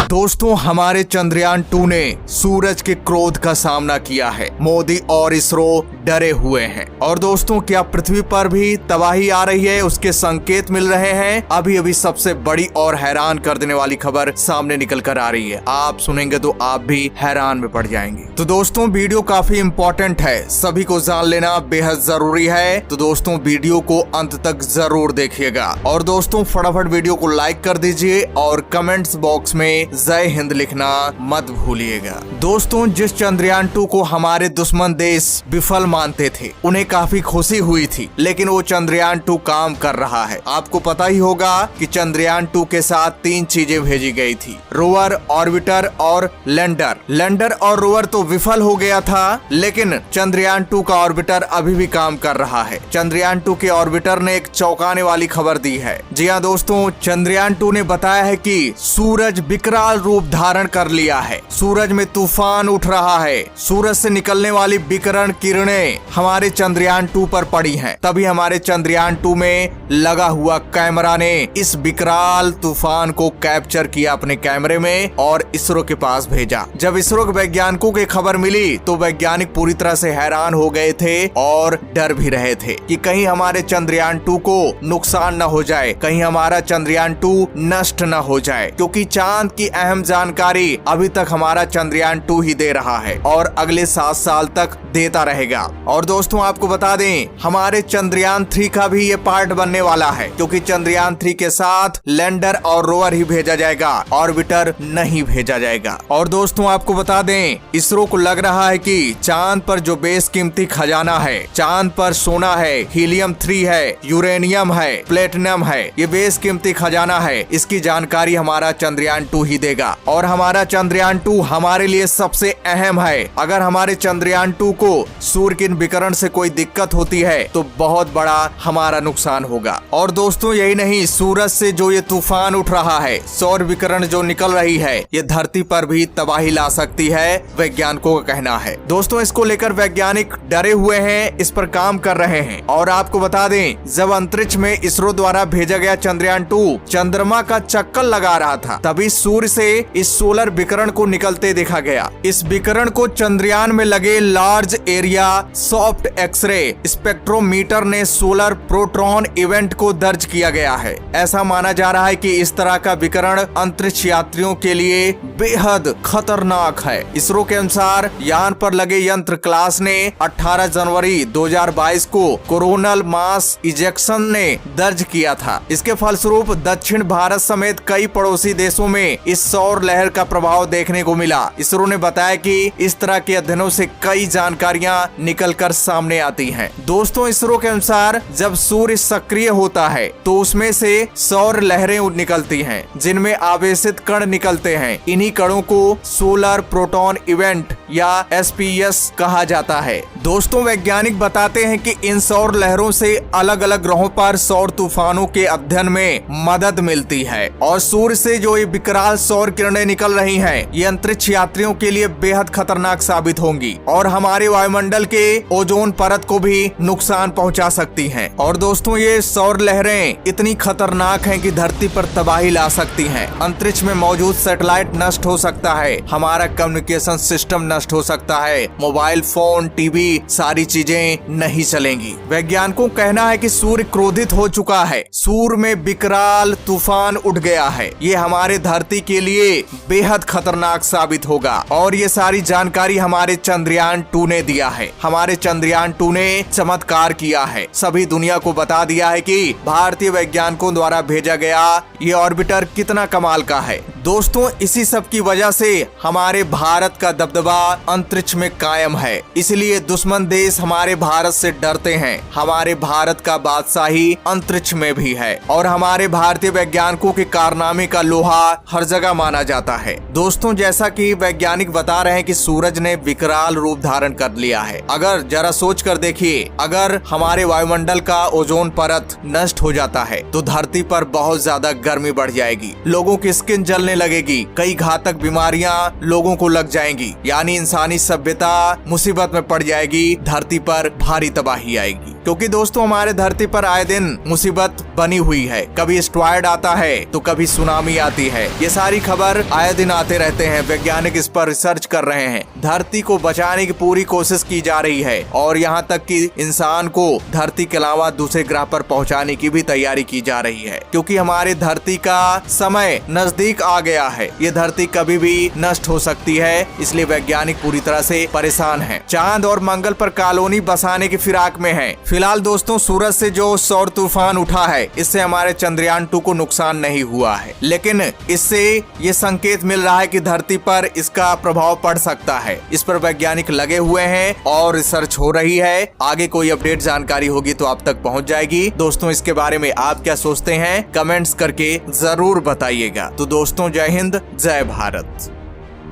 दोस्तों हमारे चंद्रयान 2 ने सूरज के क्रोध का सामना किया है। मोदी और इसरो डरे हुए हैं। और दोस्तों क्या पृथ्वी पर भी तबाही आ रही है, उसके संकेत मिल रहे हैं। अभी अभी सबसे बड़ी और हैरान कर देने वाली खबर सामने निकल कर आ रही है। आप सुनेंगे तो आप भी हैरान में पड़ जाएंगे। तो दोस्तों वीडियो काफी इम्पोर्टेंट है, सभी को जान लेना बेहद जरूरी है। तो दोस्तों वीडियो को अंत तक जरूर देखिएगा। और दोस्तों फटाफट वीडियो को लाइक कर दीजिए और कमेंट्स बॉक्स में जय हिंद लिखना मत भूलिएगा। दोस्तों जिस चंद्रयान 2 को हमारे दुश्मन देश विफल मानते थे, उन्हें काफी खुशी हुई थी, लेकिन वो चंद्रयान 2 काम कर रहा है। आपको पता ही होगा कि चंद्रयान 2 के साथ 3 चीजें भेजी गई थी, रोवर, ऑर्बिटर और लैंडर। लैंडर और रोवर तो विफल हो गया था, लेकिन चंद्रयान 2 का ऑर्बिटर अभी भी काम कर रहा है। चंद्रयान 2 के ऑर्बिटर ने एक चौंकाने वाली खबर दी है। जी हाँ दोस्तों, चंद्रयान 2 ने बताया है कि सूरज विकराल रूप धारण कर लिया है। सूरज में तूफान उठ रहा है। सूरज से निकलने वाली विकिरण किरणें हमारे चंद्रयान 2 पर पड़ी हैं। तभी हमारे चंद्रयान 2 में लगा हुआ कैमरा ने इस विकराल तूफान को कैप्चर किया अपने कैमरे में और इसरो के पास भेजा। जब इसरो के वैज्ञानिकों की खबर मिली तो वैज्ञानिक पूरी तरह से हैरान हो गए थे और डर भी रहे थे कि कहीं हमारे चंद्रयान 2 को नुकसान न हो जाए, कहीं हमारा चंद्रयान 2 नष्ट न हो जाए, क्योंकि चांद की अहम जानकारी अभी तक हमारा चंद्रयान 2 ही दे रहा है और अगले 7 साल तक देता रहेगा। और दोस्तों आपको बता दें, हमारे चंद्रयान 3 का भी ये पार्ट बनने वाला है, क्योंकि चंद्रयान 3 के साथ लैंडर और रोवर ही भेजा जाएगा, ऑर्बिटर नहीं भेजा जाएगा। और दोस्तों आपको बता दें, इसरो को लग रहा है कि चांद पर जो बेशकीमती खजाना है, चांद पर सोना है, हीलियम 3 है, यूरेनियम है, प्लेटिनम है, ये बेशकीमती खजाना है। इसकी जानकारी हमारा चंद्रयान 2 ही देगा। और हमारा चंद्रयान 2 हमारे लिए सबसे अहम है। अगर हमारे चंद्रयान 2 को सूर्य के विकिरण से कोई दिक्कत होती है तो बहुत बड़ा हमारा नुकसान होगा। और दोस्तों यही नहीं, सूरज से जो ये तूफान उठ रहा है, सौर विकिरण जो निकल रही है, ये धरती पर भी तबाही ला सकती है, वैज्ञानिकों का कहना है। दोस्तों इसको लेकर वैज्ञानिक डरे हुए हैं, इस पर काम कर रहे हैं। और आपको बता दें, जब अंतरिक्ष में इसरो द्वारा भेजा गया चंद्रयान 2 चंद्रमा का चक्कर लगा रहा था, तभी सूर्य से इस सोलर विकिरण को निकलते देखा गया। इस विकिरण को चंद्रयान में लगे large area soft X ray spectrometer ने सोलर प्रोटॉन इवेंट को दर्ज किया गया है। ऐसा माना जा रहा है कि इस तरह का विकिरण अंतरिक्ष यात्रियों के लिए बेहद खतरनाक है। इसरो के अनुसार यान पर लगे यंत्र क्लास ने 18 जनवरी 2022 को कोरोनल मास इजेक्शन ने दर्ज किया था। इसके फलस्वरूप दक्षिण भारत समेत कई पड़ोसी देशों में इस सौर लहर का प्रभाव देखने को मिला। इसरो ने बताया कि इस तरह के अध्ययनों से कई जानकारियां निकलकर सामने आती हैं। दोस्तों इसरो के अनुसार जब सूर्य सक्रिय होता है तो उसमें से सौर लहरें निकलती हैं, जिनमें आवेशित कण निकलते हैं। इन्हीं कणों को सोलर प्रोटॉन इवेंट या SPS कहा जाता है। दोस्तों वैज्ञानिक बताते हैं कि इन सौर लहरों से अलग अलग ग्रहों पर सौर तूफानों के अध्ययन में मदद मिलती है। और सूर्य से जो ये विकराल सौर किरणें निकल रही हैं, ये अंतरिक्ष यात्रियों के लिए बेहद खतरनाक साबित होंगी और हमारे वायुमंडल के ओजोन परत को भी नुकसान पहुंचा सकती हैं। और दोस्तों ये सौर लहरें इतनी खतरनाक हैं कि धरती पर तबाही ला सकती हैं। अंतरिक्ष में मौजूद सैटेलाइट नष्ट हो सकता है, हमारा कम्युनिकेशन सिस्टम नष्ट हो सकता है, मोबाइल फोन, टीवी, सारी चीजें नहीं चलेंगी। वैज्ञानिकों का कहना है कि सूर्य क्रोधित हो चुका है, सूर्य में विकराल तूफान उठ गया है। ये हमारे धरती के लिए बेहद खतरनाक साबित होगा। और ये सारी जानकारी हमारे चंद्रयान 2 ने दिया है। हमारे चंद्रयान 2 ने चमत्कार किया है, सभी दुनिया को बता दिया है कि भारतीय वैज्ञानिकों द्वारा भेजा गया ये ऑर्बिटर कितना कमाल का है। दोस्तों इसी सब की वजह से हमारे भारत का दबदबा अंतरिक्ष में कायम है, इसलिए दुश्मन देश हमारे भारत से डरते हैं। हमारे भारत का बादशाही अंतरिक्ष में भी है और हमारे भारतीय वैज्ञानिकों के कारनामे का लोहा हर जगह माना जाता है। दोस्तों जैसा कि वैज्ञानिक बता रहे हैं कि सूरज ने विकराल रूप धारण कर लिया है। अगर जरा सोच कर देखिए, अगर हमारे वायुमंडल का ओजोन परत नष्ट हो जाता है तो धरती पर बहुत ज्यादा गर्मी बढ़ जाएगी, लोगों की स्किन जलने लगेगी, कई घातक बीमारियां लोगों को लग जाएंगी, यानी इंसानी सभ्यता मुसीबत में पड़ जाएगी, धरती पर भारी तबाही आएगी। क्योंकि दोस्तों हमारे धरती पर आए दिन मुसीबत बनी हुई है। कभी एस्टेरॉयड आता है तो कभी सुनामी आती है। ये सारी खबर आए दिन आते रहते हैं। वैज्ञानिक इस पर रिसर्च कर रहे हैं। धरती को बचाने की पूरी कोशिश की जा रही है और यहाँ तक कि इंसान को धरती के अलावा दूसरे ग्रह पर पहुँचाने की भी तैयारी की जा रही है, क्योंकि हमारी धरती का समय नजदीक आ गया है। ये धरती कभी भी नष्ट हो सकती है, इसलिए वैज्ञानिक पूरी तरह से परेशान हैं। चांद और मंगल पर कॉलोनी बसाने की फिराक में हैं। फिलहाल दोस्तों सूरज से जो सौर तूफान उठा है, इससे हमारे चंद्रयान 2 को नुकसान नहीं हुआ है, लेकिन इससे ये संकेत मिल रहा है कि धरती पर इसका प्रभाव पड़ सकता है। इस पर वैज्ञानिक लगे हुए हैं और रिसर्च हो रही है। आगे कोई अपडेट जानकारी होगी तो आप तक पहुंच जाएगी। दोस्तों इसके बारे में आप क्या सोचते हैं, कमेंट्स करके जरूर बताइएगा। तो दोस्तों जय हिंद, जय भारत।